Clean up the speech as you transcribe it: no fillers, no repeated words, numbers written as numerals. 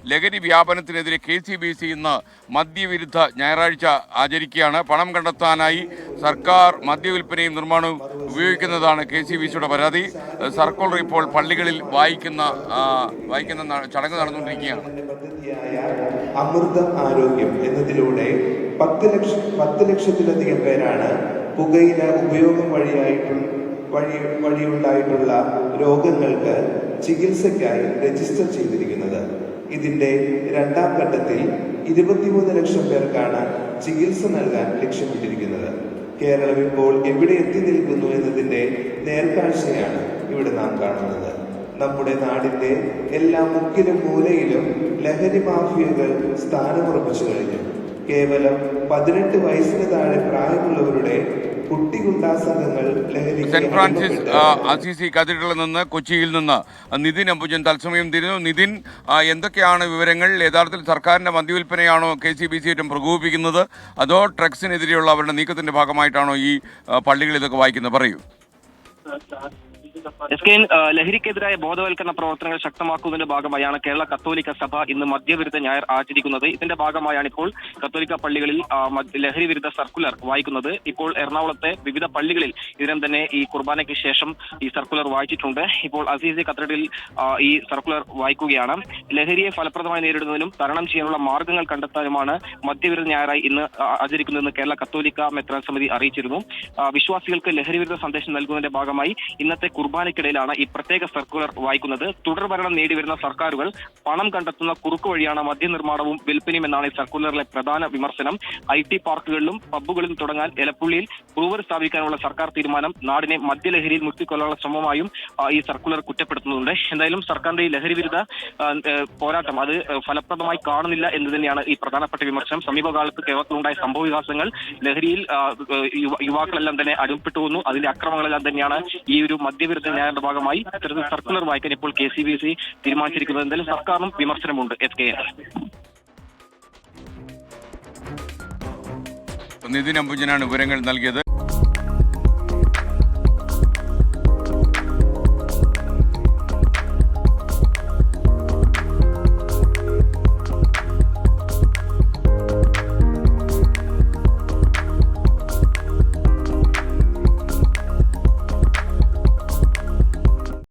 ലഹരി വ്യാപനത്തിനെതിരെ KCBC ഇന്ന് മദ്യവിരുദ്ധ ഞായറാഴ്ച ആചരിക്കുകയാണ്. പണം കണ്ടെത്താനായി സർക്കാർ മദ്യവിൽപ്പനയും നിർമ്മാണവും ഉപയോഗിക്കുന്നതാണ് KCBCയുടെ പരാതി. സർക്കുലർ ഇപ്പോൾ പള്ളികളിൽ വായിക്കുന്ന ചടങ്ങ് നടന്നുകൊണ്ടിരിക്കുകയാണ്. അമൃതം ആരോഗ്യം എന്നതിലൂടെ 10 ലക്ഷത്തിലധികം പേരാണ് പുകയില ഉപയോഗം വഴിയുണ്ടായിട്ടുള്ള രോഗങ്ങൾക്ക് ചികിത്സയ്ക്കായി രജിസ്റ്റർ ചെയ്തിരിക്കുന്നത്. ഇതിന്റെ രണ്ടാം ഘട്ടത്തിൽ 23 ലക്ഷം പേർക്കാണ് ചികിത്സ നൽകാൻ ലക്ഷ്യമിട്ടിരിക്കുന്നത്. കേരളം ഇപ്പോൾ എവിടെ എത്തി നിൽക്കുന്നു എന്നതിന്റെ നേർക്കാഴ്ചയാണ് ഇവിടെ നാം കാണുന്നത്. നമ്മുടെ നാടിന്റെ എല്ലാ മുക്കിലും മൂലയിലും ലഹരി മാഫിയകൾ സ്ഥാനമുറപ്പിച്ചു കഴിഞ്ഞു. കേവലം 18 വയസ്സിന് താഴെ പ്രായമുള്ളവരുടെ കുട്ടിഗുണ്ടാ സംഘങ്ങൾ സെന്റ് ഫ്രാൻസിസ് അസീസി കത്തീഡ്രലിൽ നിന്ന് കൊച്ചിയിൽ നിന്ന് നിതിൻ അംബുജൻ തത്സമയം തിരിഞ്ഞു. നിതിൻ, എന്തൊക്കെയാണ് വിവരങ്ങൾ? യഥാർത്ഥത്തിൽ സർക്കാരിന്റെ മദ്യവിൽപ്പനയാണോ KCBC ഏറ്റവും പ്രകോപിപ്പിക്കുന്നത്, അതോ ഡ്രഗ്സിനെതിരെയുള്ള അവരുടെ നീക്കത്തിന്റെ ഭാഗമായിട്ടാണോ ഈ പള്ളികൾ ഇതൊക്കെ വായിക്കുന്നത്? പറയൂ. ലഹരിക്കെതിരായ ബോധവൽക്കരണ പ്രവർത്തനങ്ങൾ ശക്തമാക്കുന്നതിന്റെ ഭാഗമായാണ് കേരള കത്തോലിക്ക സഭ ഇന്ന് മദ്യവിരുദ്ധ ഞായർ ആചരിക്കുന്നത്. ഇതിന്റെ ഭാഗമായാണ് ഇപ്പോൾ കത്തോലിക്ക പള്ളികളിൽ ലഹരി വിരുദ്ധ സർക്കുലർ വായിക്കുന്നത്. ഇപ്പോൾ എറണാകുളത്തെ വിവിധ പള്ളികളിൽ ഇതിനും തന്നെ ഈ കുർബാനയ്ക്ക് ശേഷം ഈ സർക്കുലർ വായിച്ചിട്ടുണ്ട്. ഇപ്പോൾ അസീസി കത്തീഡ്രലിൽ ഈ സർക്കുലർ വായിക്കുകയാണ്. ലഹരിയെ ഫലപ്രദമായി നേരിടുന്നതിനും തരണം ചെയ്യാനുള്ള മാർഗങ്ങൾ കണ്ടെത്താനുമാണ് മദ്യവിരുദ്ധ ഞായറായി ഇന്ന് ആചരിക്കുന്നതെന്ന് കേരള കത്തോലിക്ക മെത്രാൻ സമിതി അറിയിച്ചിരുന്നു. വിശ്വാസികൾക്ക് ലഹരി വിരുദ്ധ സന്ദേശം നൽകുന്നതിന്റെ ഭാഗമായി ഇന്നത്തെ കുർബാനയ്ക്കിടയിലാണ് ഈ പ്രത്യേക സർക്കുലർ വായിക്കുന്നത്. തുടർഭരണം നേടിവരുന്ന സർക്കാരുകൾ പണം കണ്ടെത്തുന്ന കുറുക്കു വഴിയാണ് മദ്യനിർമ്മാണവും വിൽപ്പനയും എന്നാണ് ഈ സർക്കുലറിലെ പ്രധാന വിമർശനം. IT പാർക്കുകളിലും പബ്ബുകളിലും തുടങ്ങാൻ എലപ്പുള്ളിയിൽ ബ്രൂവറി സ്ഥാപിക്കാനുള്ള സർക്കാർ തീരുമാനം നാടിനെ മദ്യലഹരിയിൽ മുക്കിക്കൊല്ലാനുള്ള ശ്രമമായും ഈ സർക്കുലർ കുറ്റപ്പെടുത്തുന്നുണ്ട്. എന്തായാലും സർക്കാരിന്റെ ഈ ലഹരി വിരുദ്ധ പോരാട്ടം അത് ഫലപ്രദമായി കാണുന്നില്ല എന്ന് തന്നെയാണ് ഈ പ്രധാനപ്പെട്ട വിമർശനം. സമീപകാലത്ത് കേരളത്തിലുണ്ടായ സംഭവ വികാസങ്ങൾ ലഹരിയിൽ യുവാക്കളെല്ലാം തന്നെ അടിമപ്പെട്ടു വന്നു. അതിന്റെ അക്രമങ്ങളെല്ലാം തന്നെയാണ് ഈ ഒരു മദ്യവിരുദ്ധ ന്യായത്തിന്റെ ഭാഗമായി ഇത്തരത്തിൽ സർക്കുലർ വായിക്കാൻ ഇപ്പോൾ KCBC തീരുമാനിച്ചിരിക്കുന്നത്. എന്തായാലും സർക്കാരിനും വിമർശനമുണ്ട്. നിതിൻ അംബുജനാണ് വിവരങ്ങൾ നൽകിയത്.